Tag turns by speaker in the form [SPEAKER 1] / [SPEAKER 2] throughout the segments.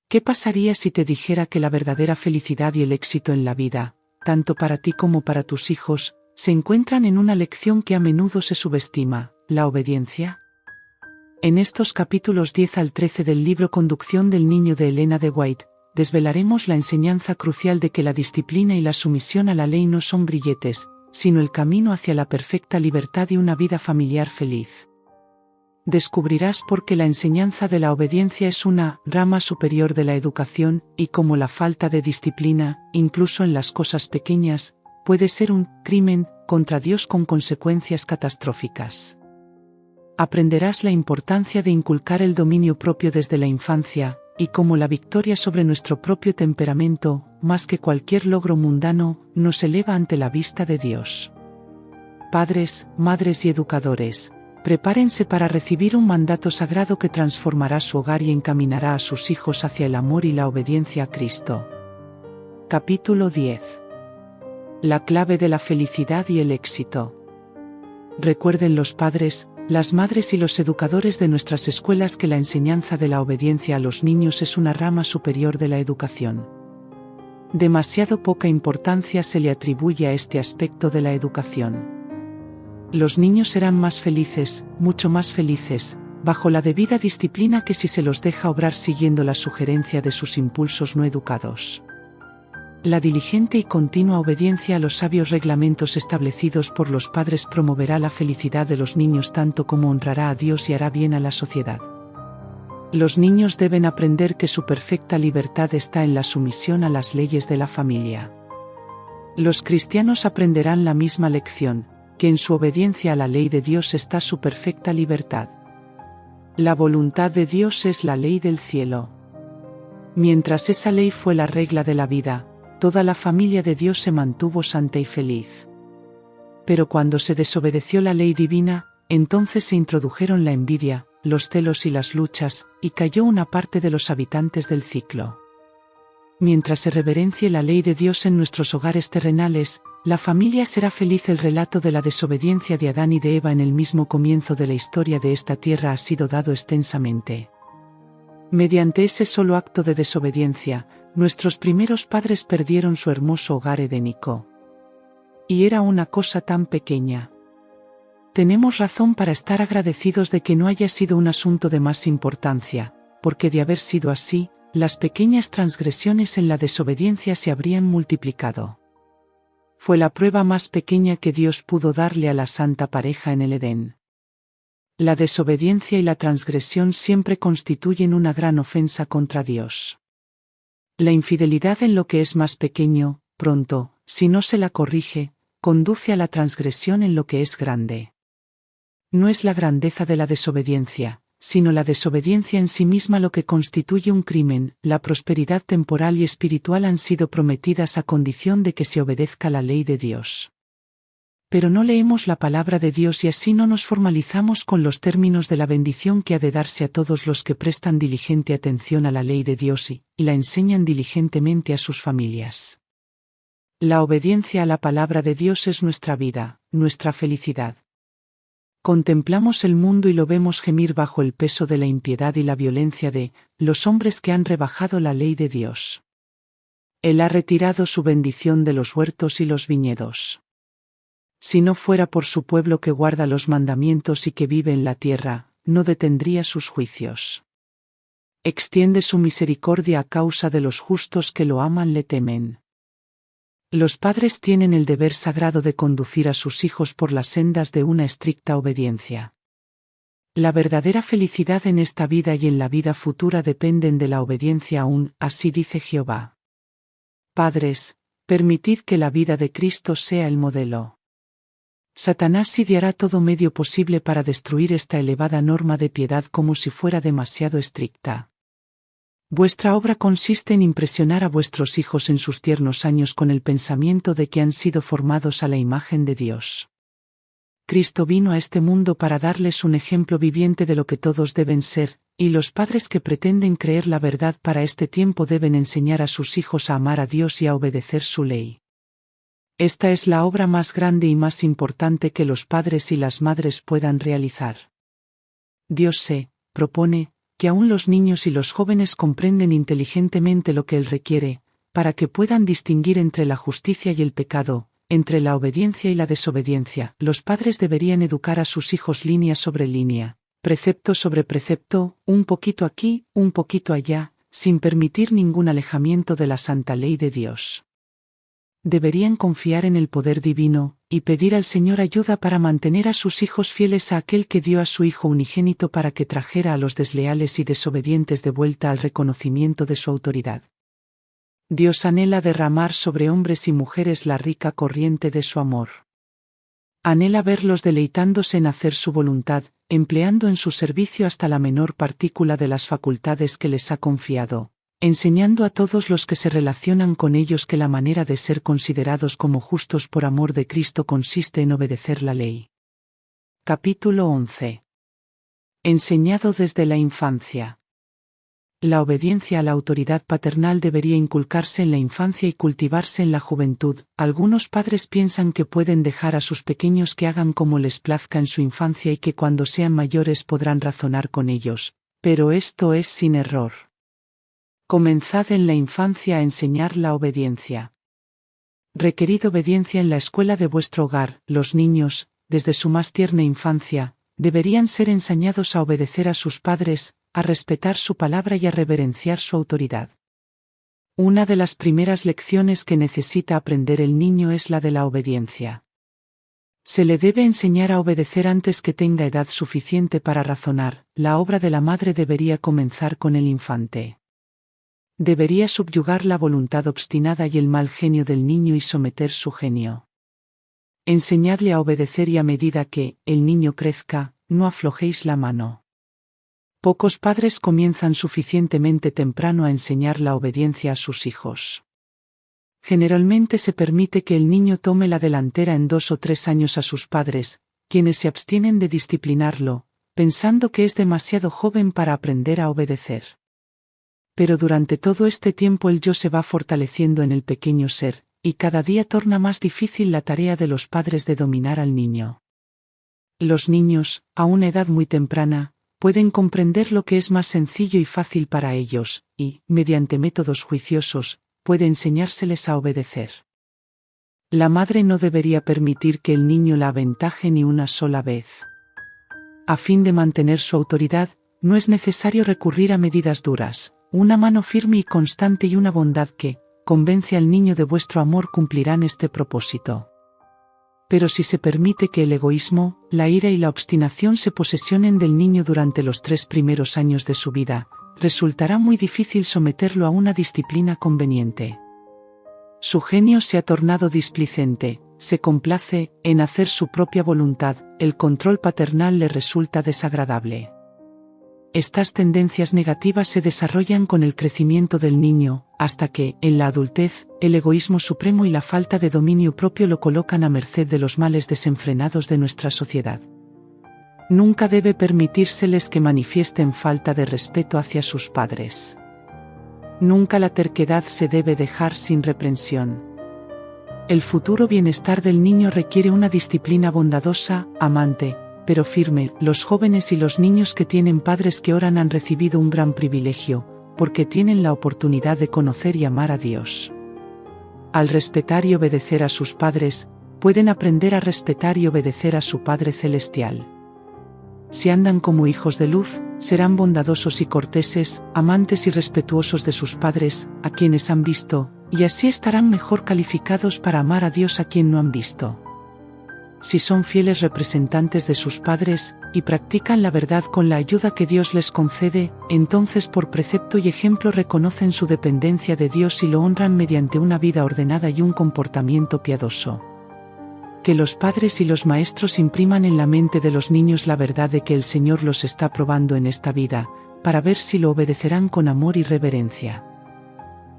[SPEAKER 1] ¿Qué pasaría si te dijera que la verdadera felicidad y el éxito en la vida, tanto para ti como para tus hijos, se encuentran en una lección que a menudo se subestima, la obediencia? En estos capítulos 10 al 13 del libro Conducción del Niño de Elena de White, desvelaremos la enseñanza crucial de que la disciplina y la sumisión a la ley no son grilletes, sino el camino hacia la perfecta libertad y una vida familiar feliz. Descubrirás por qué la enseñanza de la obediencia es una rama superior de la educación y cómo la falta de disciplina, incluso en las cosas pequeñas, puede ser un crimen contra Dios con consecuencias catastróficas. Aprenderás la importancia de inculcar el dominio propio desde la infancia, y cómo la victoria sobre nuestro propio temperamento, más que cualquier logro mundano, nos eleva ante la vista de Dios. Padres, madres y educadores, prepárense para recibir un mandato sagrado que transformará su hogar y encaminará a sus hijos hacia el amor y la obediencia a Cristo. Capítulo 10. La clave de la felicidad y el éxito. Recuerden los padres, las madres y los educadores de nuestras escuelas que la enseñanza de la obediencia a los niños es una rama superior de la educación. Demasiado poca importancia se le atribuye a este aspecto de la educación. Los niños serán más felices, mucho más felices, bajo la debida disciplina que si se los deja obrar siguiendo la sugerencia de sus impulsos no educados. La diligente y continua obediencia a los sabios reglamentos establecidos por los padres promoverá la felicidad de los niños tanto como honrará a Dios y hará bien a la sociedad. Los niños deben aprender que su perfecta libertad está en la sumisión a las leyes de la familia. Los cristianos aprenderán la misma lección, que en su obediencia a la ley de Dios está su perfecta libertad. La voluntad de Dios es la ley del cielo. Mientras esa ley fue la regla de la vida, toda la familia de Dios se mantuvo santa y feliz. Pero cuando se desobedeció la ley divina, entonces se introdujeron la envidia, los celos y las luchas, y cayó una parte de los habitantes del ciclo. Mientras se reverencie la ley de Dios en nuestros hogares terrenales, la familia será feliz. El relato de la desobediencia de Adán y de Eva en el mismo comienzo de la historia de esta tierra ha sido dado extensamente. Mediante ese solo acto de desobediencia, nuestros primeros padres perdieron su hermoso hogar edénico. Y era una cosa tan pequeña. Tenemos razón para estar agradecidos de que no haya sido un asunto de más importancia, porque de haber sido así, las pequeñas transgresiones en la desobediencia se habrían multiplicado. Fue la prueba más pequeña que Dios pudo darle a la santa pareja en el Edén. La desobediencia y la transgresión siempre constituyen una gran ofensa contra Dios. La infidelidad en lo que es más pequeño, pronto, si no se la corrige, conduce a la transgresión en lo que es grande. No es la grandeza de la desobediencia, sino la desobediencia en sí misma lo que constituye un crimen. La prosperidad temporal y espiritual han sido prometidas a condición de que se obedezca la ley de Dios. Pero no leemos la palabra de Dios y así no nos formalizamos con los términos de la bendición que ha de darse a todos los que prestan diligente atención a la ley de Dios y la enseñan diligentemente a sus familias. La obediencia a la palabra de Dios es nuestra vida, nuestra felicidad. Contemplamos el mundo y lo vemos gemir bajo el peso de la impiedad y la violencia de los hombres que han rebajado la ley de Dios. Él ha retirado su bendición de los huertos y los viñedos. Si no fuera por su pueblo que guarda los mandamientos y que vive en la tierra, no detendría sus juicios. Extiende su misericordia a causa de los justos que lo aman le temen. Los padres tienen el deber sagrado de conducir a sus hijos por las sendas de una estricta obediencia. La verdadera felicidad en esta vida y en la vida futura dependen de la obediencia aún, así dice Jehová. Padres, permitid que la vida de Cristo sea el modelo. Satanás ideará todo medio posible para destruir esta elevada norma de piedad como si fuera demasiado estricta. Vuestra obra consiste en impresionar a vuestros hijos en sus tiernos años con el pensamiento de que han sido formados a la imagen de Dios. Cristo vino a este mundo para darles un ejemplo viviente de lo que todos deben ser, y los padres que pretenden creer la verdad para este tiempo deben enseñar a sus hijos a amar a Dios y a obedecer su ley. Esta es la obra más grande y más importante que los padres y las madres puedan realizar. Dios se propone que aún los niños y los jóvenes comprenden inteligentemente lo que Él requiere, para que puedan distinguir entre la justicia y el pecado, entre la obediencia y la desobediencia. Los padres deberían educar a sus hijos línea sobre línea, precepto sobre precepto, un poquito aquí, un poquito allá, sin permitir ningún alejamiento de la santa ley de Dios. Deberían confiar en el poder divino, y pedir al Señor ayuda para mantener a sus hijos fieles a aquel que dio a su Hijo unigénito para que trajera a los desleales y desobedientes de vuelta al reconocimiento de su autoridad. Dios anhela derramar sobre hombres y mujeres la rica corriente de su amor. Anhela verlos deleitándose en hacer su voluntad, empleando en su servicio hasta la menor partícula de las facultades que les ha confiado, enseñando a todos los que se relacionan con ellos que la manera de ser considerados como justos por amor de Cristo consiste en obedecer la ley. Capítulo 11. Enseñado desde la infancia. La obediencia a la autoridad paternal debería inculcarse en la infancia y cultivarse en la juventud. Algunos padres piensan que pueden dejar a sus pequeños que hagan como les plazca en su infancia y que cuando sean mayores podrán razonar con ellos, pero esto es sin error. Comenzad en la infancia a enseñar la obediencia. Requerid obediencia en la escuela de vuestro hogar. Los niños, desde su más tierna infancia, deberían ser enseñados a obedecer a sus padres, a respetar su palabra y a reverenciar su autoridad. Una de las primeras lecciones que necesita aprender el niño es la de la obediencia. Se le debe enseñar a obedecer antes que tenga edad suficiente para razonar. La obra de la madre debería comenzar con el infante. Debería subyugar la voluntad obstinada y el mal genio del niño y someter su genio. Enseñadle a obedecer y a medida que el niño crezca, no aflojéis la mano. Pocos padres comienzan suficientemente temprano a enseñar la obediencia a sus hijos. Generalmente se permite que el niño tome la delantera en 2 o 3 años a sus padres, quienes se abstienen de disciplinarlo, pensando que es demasiado joven para aprender a obedecer. Pero durante todo este tiempo el yo se va fortaleciendo en el pequeño ser, y cada día torna más difícil la tarea de los padres de dominar al niño. Los niños, a una edad muy temprana, pueden comprender lo que es más sencillo y fácil para ellos, y, mediante métodos juiciosos, puede enseñárseles a obedecer. La madre no debería permitir que el niño la aventaje ni una sola vez. A fin de mantener su autoridad, no es necesario recurrir a medidas duras. Una mano firme y constante y una bondad que convence al niño de vuestro amor cumplirán este propósito. Pero si se permite que el egoísmo, la ira y la obstinación se posesionen del niño durante los 3 primeros años de su vida, resultará muy difícil someterlo a una disciplina conveniente. Su genio se ha tornado displicente, se complace en hacer su propia voluntad, el control paternal le resulta desagradable. Estas tendencias negativas se desarrollan con el crecimiento del niño, hasta que, en la adultez, el egoísmo supremo y la falta de dominio propio lo colocan a merced de los males desenfrenados de nuestra sociedad. Nunca debe permitírseles que manifiesten falta de respeto hacia sus padres. Nunca la terquedad se debe dejar sin reprensión. El futuro bienestar del niño requiere una disciplina bondadosa, amante, pero firme. Los jóvenes y los niños que tienen padres que oran han recibido un gran privilegio, porque tienen la oportunidad de conocer y amar a Dios. Al respetar y obedecer a sus padres, pueden aprender a respetar y obedecer a su Padre Celestial. Si andan como hijos de luz, serán bondadosos y corteses, amantes y respetuosos de sus padres, a quienes han visto, y así estarán mejor calificados para amar a Dios a quien no han visto. Si son fieles representantes de sus padres, y practican la verdad con la ayuda que Dios les concede, entonces por precepto y ejemplo reconocen su dependencia de Dios y lo honran mediante una vida ordenada y un comportamiento piadoso. Que los padres y los maestros impriman en la mente de los niños la verdad de que el Señor los está probando en esta vida, para ver si lo obedecerán con amor y reverencia.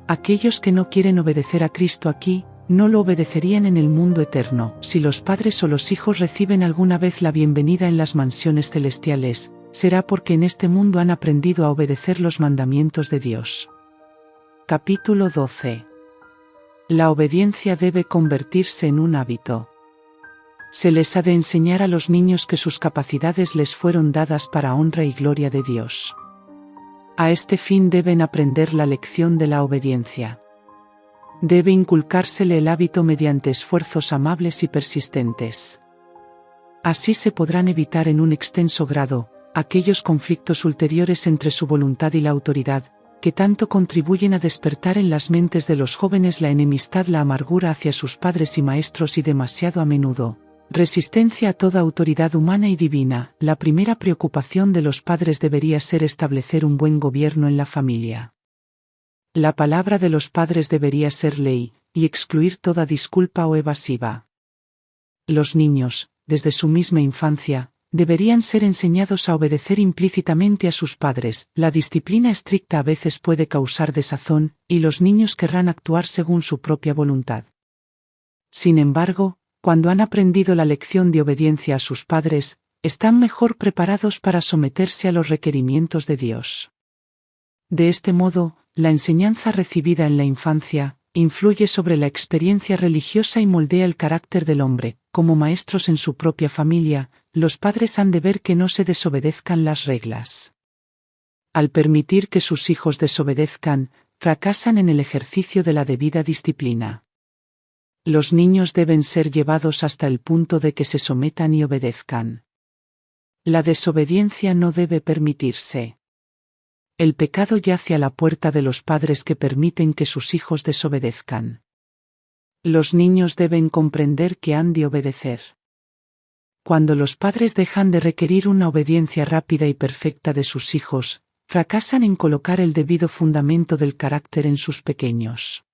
[SPEAKER 1] Aquellos que no quieren obedecer a Cristo aquí, no lo obedecerían en el mundo eterno. Si los padres o los hijos reciben alguna vez la bienvenida en las mansiones celestiales, será porque en este mundo han aprendido a obedecer los mandamientos de Dios. Capítulo 12. La obediencia debe convertirse en un hábito. Se les ha de enseñar a los niños que sus capacidades les fueron dadas para honra y gloria de Dios. A este fin deben aprender la lección de la obediencia. Debe inculcársele el hábito mediante esfuerzos amables y persistentes. Así se podrán evitar en un extenso grado aquellos conflictos ulteriores entre su voluntad y la autoridad, que tanto contribuyen a despertar en las mentes de los jóvenes la enemistad, la amargura hacia sus padres y maestros y demasiado a menudo, resistencia a toda autoridad humana y divina. La primera preocupación de los padres debería ser establecer un buen gobierno en la familia. La palabra de los padres debería ser ley, y excluir toda disculpa o evasiva. Los niños, desde su misma infancia, deberían ser enseñados a obedecer implícitamente a sus padres. La disciplina estricta a veces puede causar desazón, y los niños querrán actuar según su propia voluntad. Sin embargo, cuando han aprendido la lección de obediencia a sus padres, están mejor preparados para someterse a los requerimientos de Dios. De este modo, la enseñanza recibida en la infancia influye sobre la experiencia religiosa y moldea el carácter del hombre. Como maestros en su propia familia, los padres han de ver que no se desobedezcan las reglas. Al permitir que sus hijos desobedezcan, fracasan en el ejercicio de la debida disciplina. Los niños deben ser llevados hasta el punto de que se sometan y obedezcan. La desobediencia no debe permitirse. El pecado yace a la puerta de los padres que permiten que sus hijos desobedezcan. Los niños deben comprender que han de obedecer. Cuando los padres dejan de requerir una obediencia rápida y perfecta de sus hijos, fracasan en colocar el debido fundamento del carácter en sus pequeños.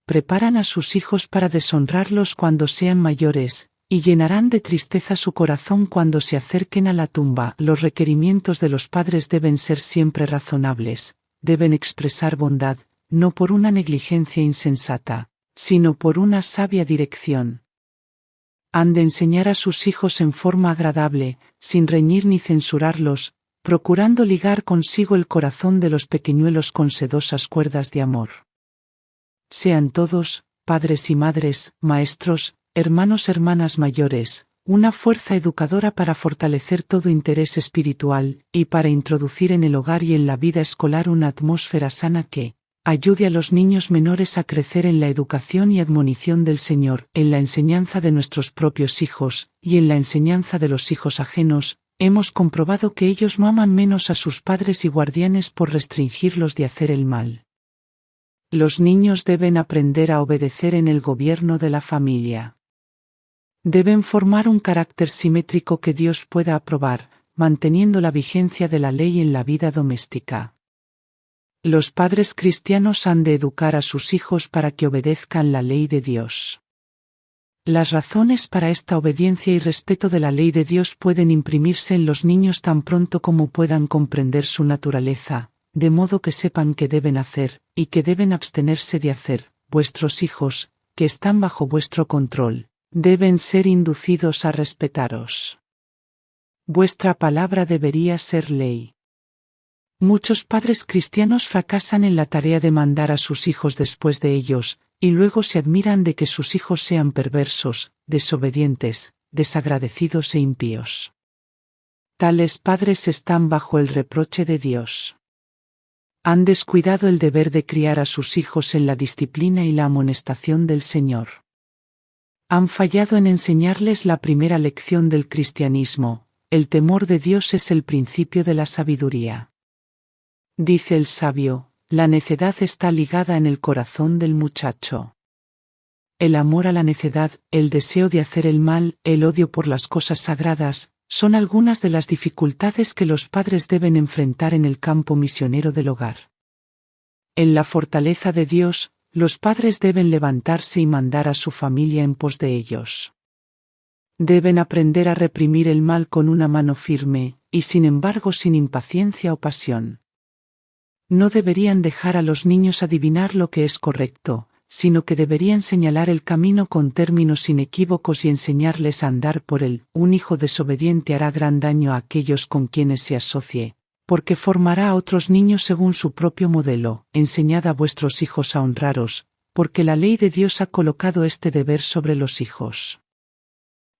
[SPEAKER 1] Preparan a sus hijos para deshonrarlos cuando sean mayores, y llenarán de tristeza su corazón cuando se acerquen a la tumba. Los requerimientos de los padres deben ser siempre razonables, deben expresar bondad, no por una negligencia insensata, sino por una sabia dirección. Han de enseñar a sus hijos en forma agradable, sin reñir ni censurarlos, procurando ligar consigo el corazón de los pequeñuelos con sedosas cuerdas de amor. Sean todos, padres y madres, maestros, hermanas mayores, una fuerza educadora para fortalecer todo interés espiritual, y para introducir en el hogar y en la vida escolar una atmósfera sana que ayude a los niños menores a crecer en la educación y admonición del Señor. En la enseñanza de nuestros propios hijos, y en la enseñanza de los hijos ajenos, hemos comprobado que ellos no aman menos a sus padres y guardianes por restringirlos de hacer el mal. Los niños deben aprender a obedecer en el gobierno de la familia. Deben formar un carácter simétrico que Dios pueda aprobar, manteniendo la vigencia de la ley en la vida doméstica. Los padres cristianos han de educar a sus hijos para que obedezcan la ley de Dios. Las razones para esta obediencia y respeto de la ley de Dios pueden imprimirse en los niños tan pronto como puedan comprender su naturaleza, de modo que sepan qué deben hacer, y qué deben abstenerse de hacer. Vuestros hijos, que están bajo vuestro control, deben ser inducidos a respetaros. Vuestra palabra debería ser ley. Muchos padres cristianos fracasan en la tarea de mandar a sus hijos después de ellos, y luego se admiran de que sus hijos sean perversos, desobedientes, desagradecidos e impíos. Tales padres están bajo el reproche de Dios. Han descuidado el deber de criar a sus hijos en la disciplina y la amonestación del Señor. Han fallado en enseñarles la primera lección del cristianismo: el temor de Dios es el principio de la sabiduría. Dice el sabio, la necedad está ligada en el corazón del muchacho. El amor a la necedad, el deseo de hacer el mal, el odio por las cosas sagradas, son algunas de las dificultades que los padres deben enfrentar en el campo misionero del hogar. En la fortaleza de Dios, los padres deben levantarse y mandar a su familia en pos de ellos. Deben aprender a reprimir el mal con una mano firme, y sin embargo sin impaciencia o pasión. No deberían dejar a los niños adivinar lo que es correcto, sino que deberían señalar el camino con términos inequívocos y enseñarles a andar por él. Un hijo desobediente hará gran daño a aquellos con quienes se asocie, porque formará a otros niños según su propio modelo. Enseñad a vuestros hijos a honraros, porque la ley de Dios ha colocado este deber sobre los hijos.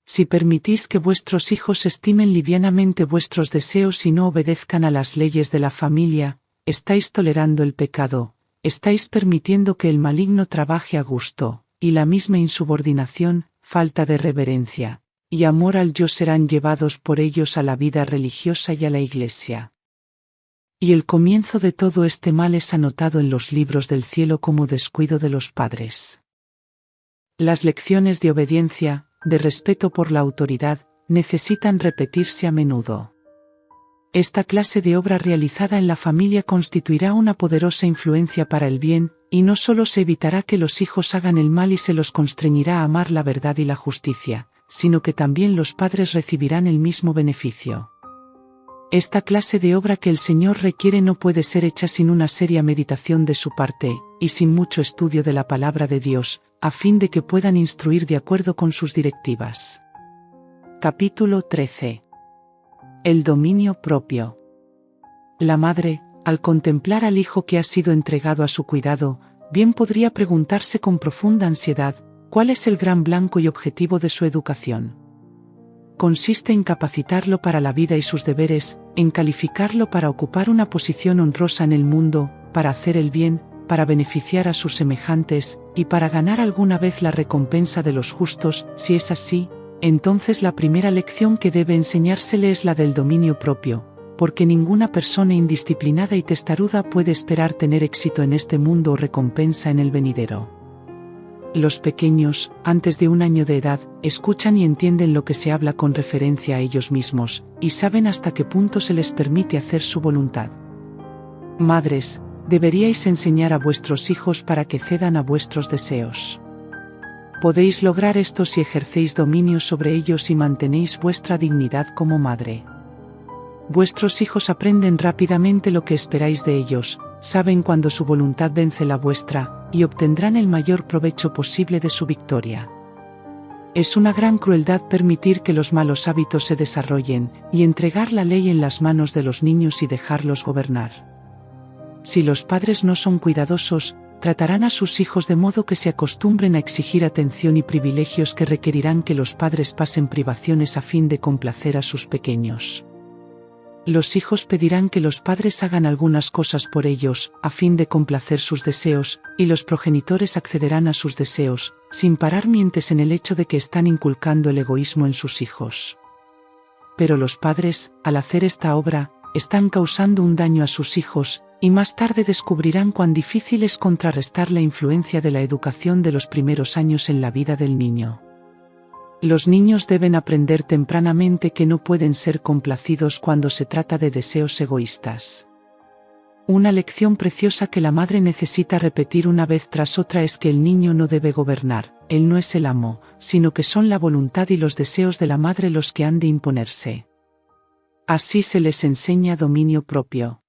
[SPEAKER 1] Si permitís que vuestros hijos estimen livianamente vuestros deseos y no obedezcan a las leyes de la familia, estáis tolerando el pecado, estáis permitiendo que el maligno trabaje a gusto, y la misma insubordinación, falta de reverencia y amor al yo serán llevados por ellos a la vida religiosa y a la Iglesia. Y el comienzo de todo este mal es anotado en los libros del cielo como descuido de los padres. Las lecciones de obediencia, de respeto por la autoridad, necesitan repetirse a menudo. Esta clase de obra realizada en la familia constituirá una poderosa influencia para el bien, y no solo se evitará que los hijos hagan el mal y se los constreñirá a amar la verdad y la justicia, sino que también los padres recibirán el mismo beneficio. Esta clase de obra que el Señor requiere no puede ser hecha sin una seria meditación de su parte, y sin mucho estudio de la palabra de Dios, a fin de que puedan instruir de acuerdo con sus directivas. Capítulo 13. El dominio propio. La madre, al contemplar al hijo que ha sido entregado a su cuidado, bien podría preguntarse con profunda ansiedad, ¿cuál es el gran blanco y objetivo de su educación? Consiste en capacitarlo para la vida y sus deberes, en calificarlo para ocupar una posición honrosa en el mundo, para hacer el bien, para beneficiar a sus semejantes, y para ganar alguna vez la recompensa de los justos. Si es así, entonces la primera lección que debe enseñársele es la del dominio propio, porque ninguna persona indisciplinada y testaruda puede esperar tener éxito en este mundo o recompensa en el venidero. Los pequeños, antes de 1 año de edad, escuchan y entienden lo que se habla con referencia a ellos mismos, y saben hasta qué punto se les permite hacer su voluntad. Madres, deberíais enseñar a vuestros hijos para que cedan a vuestros deseos. Podéis lograr esto si ejercéis dominio sobre ellos y mantenéis vuestra dignidad como madre. Vuestros hijos aprenden rápidamente lo que esperáis de ellos, saben cuando su voluntad vence la vuestra, y obtendrán el mayor provecho posible de su victoria. Es una gran crueldad permitir que los malos hábitos se desarrollen, y entregar la ley en las manos de los niños y dejarlos gobernar. Si los padres no son cuidadosos, tratarán a sus hijos de modo que se acostumbren a exigir atención y privilegios que requerirán que los padres pasen privaciones a fin de complacer a sus pequeños. Los hijos pedirán que los padres hagan algunas cosas por ellos, a fin de complacer sus deseos, y los progenitores accederán a sus deseos, sin parar mientes en el hecho de que están inculcando el egoísmo en sus hijos. Pero los padres, al hacer esta obra, están causando un daño a sus hijos, y más tarde descubrirán cuán difícil es contrarrestar la influencia de la educación de los primeros años en la vida del niño. Los niños deben aprender tempranamente que no pueden ser complacidos cuando se trata de deseos egoístas. Una lección preciosa que la madre necesita repetir una vez tras otra es que el niño no debe gobernar, él no es el amo, sino que son la voluntad y los deseos de la madre los que han de imponerse. Así se les enseña dominio propio.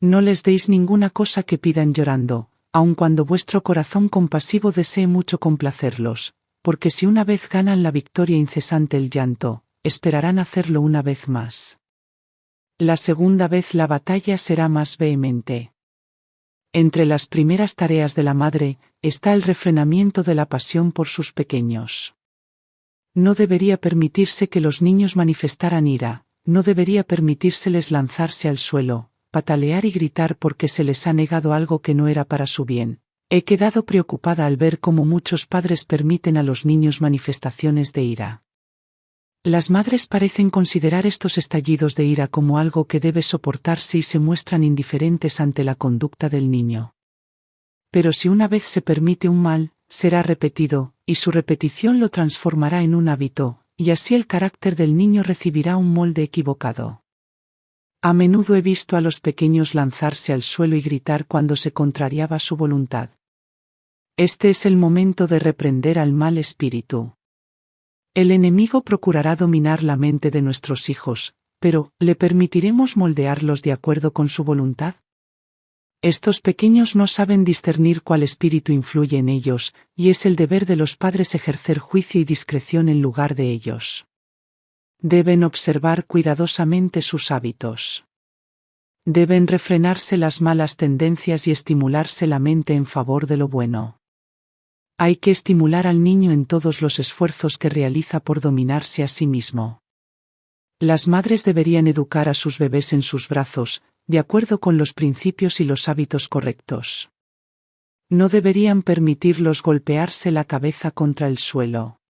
[SPEAKER 1] No les deis ninguna cosa que pidan llorando, aun cuando vuestro corazón compasivo desee mucho complacerlos, porque si una vez ganan la victoria incesante el llanto, esperarán hacerlo una vez más. La segunda vez la batalla será más vehemente. Entre las primeras tareas de la madre, está el refrenamiento de la pasión por sus pequeños. No debería permitirse que los niños manifestaran ira, no debería permitírseles lanzarse al suelo, patalear y gritar porque se les ha negado algo que no era para su bien. He quedado preocupada al ver cómo muchos padres permiten a los niños manifestaciones de ira. Las madres parecen considerar estos estallidos de ira como algo que debe soportarse y se muestran indiferentes ante la conducta del niño. Pero si una vez se permite un mal, será repetido, y su repetición lo transformará en un hábito, y así el carácter del niño recibirá un molde equivocado. A menudo he visto a los pequeños lanzarse al suelo y gritar cuando se contrariaba su voluntad. Este es el momento de reprender al mal espíritu. El enemigo procurará dominar la mente de nuestros hijos, pero ¿le permitiremos moldearlos de acuerdo con su voluntad? Estos pequeños no saben discernir cuál espíritu influye en ellos, y es el deber de los padres ejercer juicio y discreción en lugar de ellos. Deben observar cuidadosamente sus hábitos. Deben refrenarse las malas tendencias y estimularse la mente en favor de lo bueno. Hay que estimular al niño en todos los esfuerzos que realiza por dominarse a sí mismo. Las madres deberían educar a sus bebés en sus brazos, de acuerdo con los principios y los hábitos correctos. No deberían permitirlos golpearse la cabeza contra el suelo.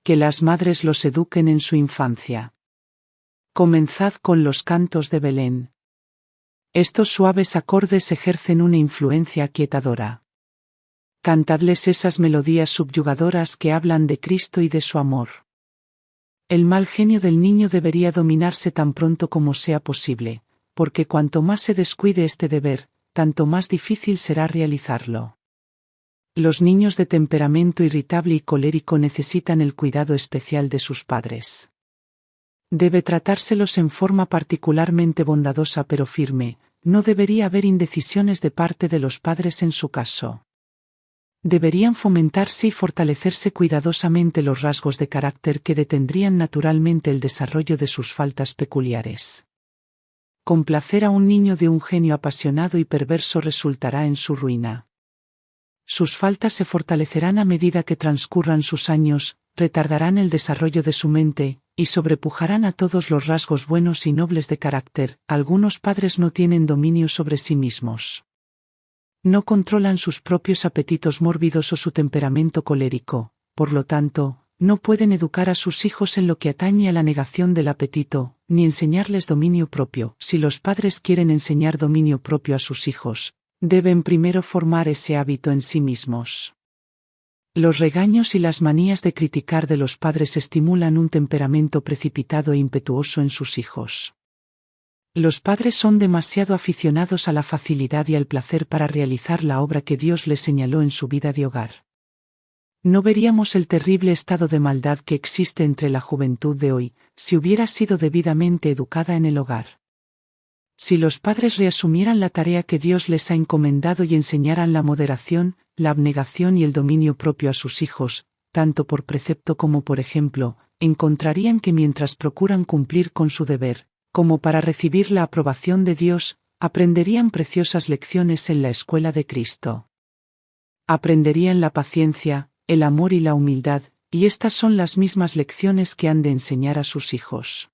[SPEAKER 1] Que las madres los eduquen en su infancia. Comenzad con los cantos de Belén. Estos suaves acordes ejercen una influencia aquietadora. Cantadles esas melodías subyugadoras que hablan de Cristo y de su amor. El mal genio del niño debería dominarse tan pronto como sea posible, porque cuanto más se descuide este deber, tanto más difícil será realizarlo. Los niños de temperamento irritable y colérico necesitan el cuidado especial de sus padres. Debe tratárselos en forma particularmente bondadosa pero firme, no debería haber indecisiones de parte de los padres en su caso. Deberían fomentarse y fortalecerse cuidadosamente los rasgos de carácter que detendrían naturalmente el desarrollo de sus faltas peculiares. Complacer a un niño de un genio apasionado y perverso resultará en su ruina. Sus faltas se fortalecerán a medida que transcurran sus años, retardarán el desarrollo de su mente, y sobrepujarán a todos los rasgos buenos y nobles de carácter. Algunos padres no tienen dominio sobre sí mismos. No controlan sus propios apetitos mórbidos o su temperamento colérico, por lo tanto, no pueden educar a sus hijos en lo que atañe a la negación del apetito, ni enseñarles dominio propio. Si los padres quieren enseñar dominio propio a sus hijos, deben primero formar ese hábito en sí mismos. Los regaños y las manías de criticar de los padres estimulan un temperamento precipitado e impetuoso en sus hijos. Los padres son demasiado aficionados a la facilidad y al placer para realizar la obra que Dios les señaló en su vida de hogar. No veríamos el terrible estado de maldad que existe entre la juventud de hoy, si hubiera sido debidamente educada en el hogar. Si los padres reasumieran la tarea que Dios les ha encomendado y enseñaran la moderación, la abnegación y el dominio propio a sus hijos, tanto por precepto como por ejemplo, encontrarían que mientras procuran cumplir con su deber, como para recibir la aprobación de Dios, aprenderían preciosas lecciones en la escuela de Cristo. Aprenderían la paciencia, el amor y la humildad, y estas son las mismas lecciones que han de enseñar a sus hijos.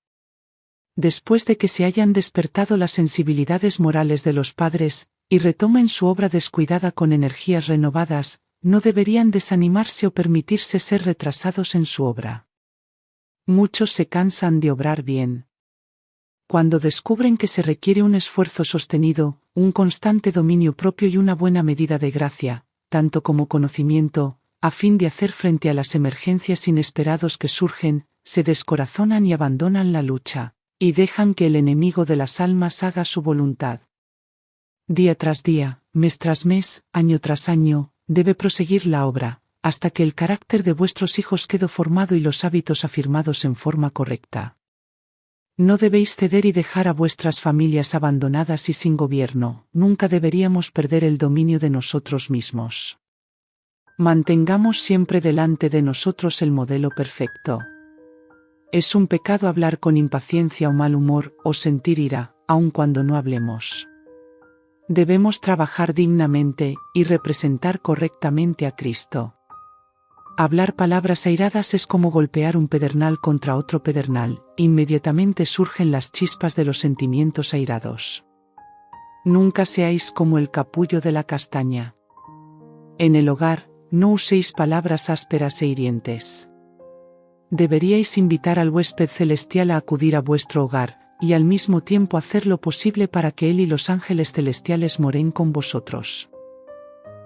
[SPEAKER 1] Después de que se hayan despertado las sensibilidades morales de los padres, y retomen su obra descuidada con energías renovadas, no deberían desanimarse o permitirse ser retrasados en su obra. Muchos se cansan de obrar bien. Cuando descubren que se requiere un esfuerzo sostenido, un constante dominio propio y una buena medida de gracia, tanto como conocimiento, a fin de hacer frente a las emergencias inesperadas que surgen, se descorazonan y abandonan la lucha, y dejan que el enemigo de las almas haga su voluntad. Día tras día, mes tras mes, año tras año, debe proseguir la obra, hasta que el carácter de vuestros hijos quede formado y los hábitos afirmados en forma correcta. No debéis ceder y dejar a vuestras familias abandonadas y sin gobierno. Nunca deberíamos perder el dominio de nosotros mismos. Mantengamos siempre delante de nosotros el modelo perfecto. Es un pecado hablar con impaciencia o mal humor, o sentir ira, aun cuando no hablemos. Debemos trabajar dignamente, y representar correctamente a Cristo. Hablar palabras airadas es como golpear un pedernal contra otro pedernal, inmediatamente surgen las chispas de los sentimientos airados. Nunca seáis como el capullo de la castaña. En el hogar, no uséis palabras ásperas e hirientes. Deberíais invitar al huésped celestial a acudir a vuestro hogar, y al mismo tiempo hacer lo posible para que él y los ángeles celestiales moren con vosotros.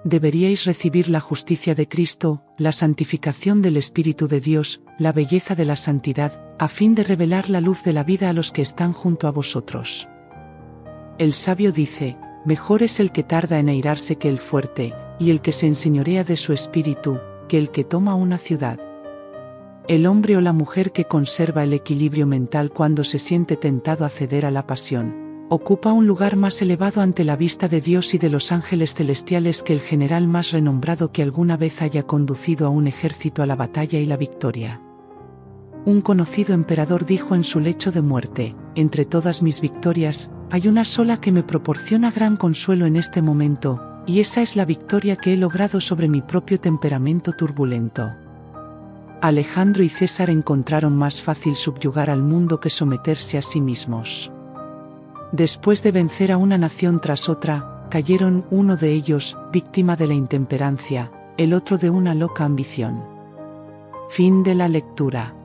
[SPEAKER 1] Deberíais recibir la justicia de Cristo, la santificación del Espíritu de Dios, la belleza de la santidad, a fin de revelar la luz de la vida a los que están junto a vosotros. El sabio dice, mejor es el que tarda en airarse que el fuerte, y el que se enseñorea de su espíritu, que el que toma una ciudad. El hombre o la mujer que conserva el equilibrio mental cuando se siente tentado a ceder a la pasión, ocupa un lugar más elevado ante la vista de Dios y de los ángeles celestiales que el general más renombrado que alguna vez haya conducido a un ejército a la batalla y la victoria. Un conocido emperador dijo en su lecho de muerte, entre todas mis victorias, hay una sola que me proporciona gran consuelo en este momento, y esa es la victoria que he logrado sobre mi propio temperamento turbulento. Alejandro y César encontraron más fácil subyugar al mundo que someterse a sí mismos. Después de vencer a una nación tras otra, cayeron, uno de ellos, víctima de la intemperancia, el otro de una loca ambición. Fin de la lectura.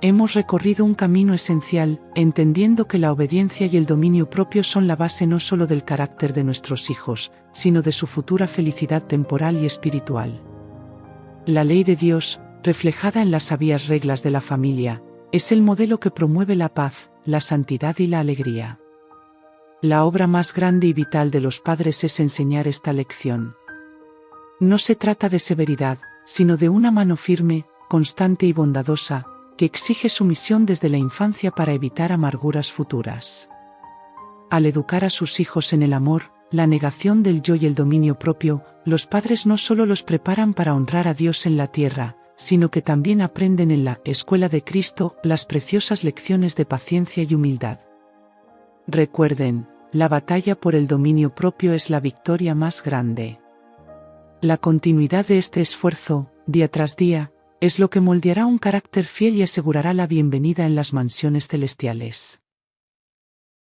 [SPEAKER 1] Hemos recorrido un camino esencial, entendiendo que la obediencia y el dominio propio son la base no solo del carácter de nuestros hijos, sino de su futura felicidad temporal y espiritual. La ley de Dios, reflejada en las sabias reglas de la familia, es el modelo que promueve la paz, la santidad y la alegría. La obra más grande y vital de los padres es enseñar esta lección. No se trata de severidad, sino de una mano firme, constante y bondadosa, que exige sumisión desde la infancia para evitar amarguras futuras. Al educar a sus hijos en el amor, la negación del yo y el dominio propio, los padres no solo los preparan para honrar a Dios en la tierra, sino que también aprenden en la escuela de Cristo las preciosas lecciones de paciencia y humildad. Recuerden, la batalla por el dominio propio es la victoria más grande. La continuidad de este esfuerzo, día tras día, es lo que moldeará un carácter fiel y asegurará la bienvenida en las mansiones celestiales.